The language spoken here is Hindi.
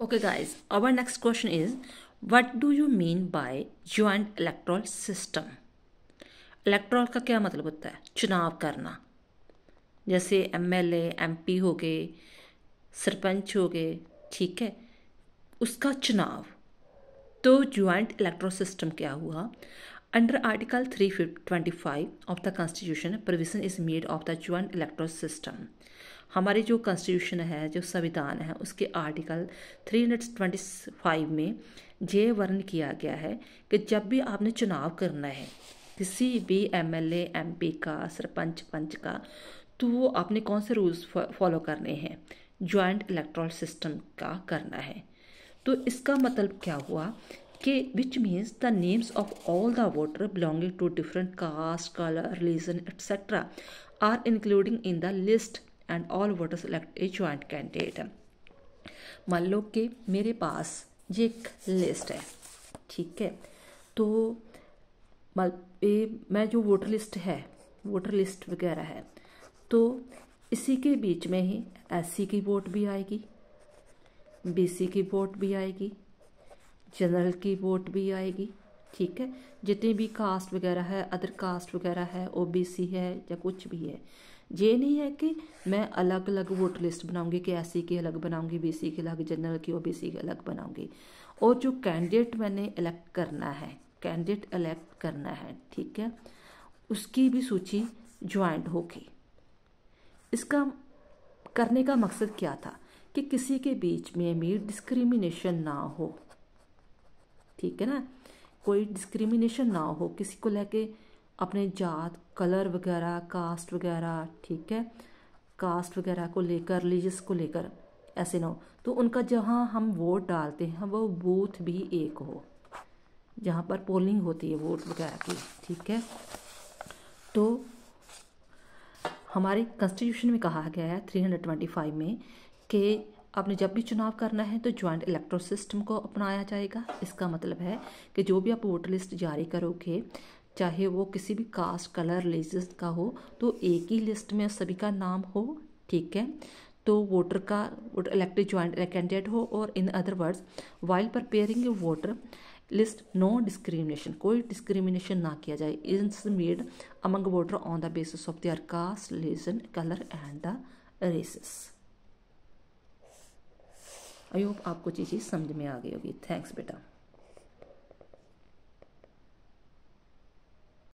Okay, guys, our next question is what do you mean by joint electoral system? Electoral का क्या मतलब होता है? चुनाव करना। जैसे एमएलए, एमपी हो गए, सरपंच हो गए, ठीक है, उसका चुनाव। तो ज्वाइंट इलेक्टोरल सिस्टम क्या हुआ? Under article 325 of the constitution provision is made of the joint electoral system. हमारी जो कॉन्स्टिट्यूशन है, जो संविधान है, उसके आर्टिकल 325 में ये वर्ण किया गया है कि जब भी आपने चुनाव करना है किसी भी एमएलए, एमपी का, सरपंच, पंच का, तो वो आपने कौन से रूल्स फॉलो करने हैं? ज्वाइंट इलेक्टोरल सिस्टम का करना है। तो इसका मतलब क्या हुआ कि which means the names of all the voter belonging to different caste, colour, religion etcetera are including in the list and all voters elect a joint candidate. मान लो कि मेरे पास ये एक लिस्ट है, ठीक है, तो मैं जो वोटर लिस्ट है, वोटर लिस्ट वगैरह है, तो इसी के बीच में ही एससी की वोट भी आएगी, बीसी की वोट भी आएगी, जनरल की वोट भी आएगी, ठीक है, जितनी भी कास्ट वगैरह है, अदर कास्ट वगैरह है, ओबीसी है या कुछ भी है। ये नहीं है कि मैं अलग अलग वोटर लिस्ट बनाऊंगी कि एससी की अलग बनाऊंगी, बीसी की अलग, जनरल की, ओबीसी की अलग बनाऊंगी। और जो कैंडिडेट मैंने इलेक्ट करना है, कैंडिडेट इलेक्ट करना है, ठीक है, उसकी भी सूची ज्वाइंट होगी। इसका करने का मकसद क्या था? कि किसी के बीच में भी डिस्क्रिमिनेशन ना हो, ठीक है ना, कोई डिस्क्रिमिनेशन ना हो किसी को लेके, अपने जात, कलर वगैरह, कास्ट वगैरह, ठीक है, कास्ट वगैरह को लेकर, रिलीजियस को लेकर ऐसे ना हो। तो उनका जहाँ हम वोट डालते हैं वो बूथ भी एक हो, जहाँ पर पोलिंग होती है वोट वगैरह की, ठीक है। तो हमारे कॉन्स्टिट्यूशन में कहा गया है 325 में कि आपने जब भी चुनाव करना है तो ज्वाइंट इलेक्टोरल सिस्टम को अपनाया जाएगा। इसका मतलब है कि जो भी आप वोटर लिस्ट जारी करोगे, चाहे वो किसी भी कास्ट, कलर, रिलीजन का हो, तो एक ही लिस्ट में सभी का नाम हो, ठीक है। तो वोटर इलेक्टेड ज्वाइंट कैंडिडेट हो, और in other words while preparing a voter list no discrimination, कोई डिस्क्रिमिनेशन ना किया जाए is made among voter on the basis of their caste, religion, colour and the races. I hope आपको चीज़ समझ में आ गई होगी। थैंक्स बेटा।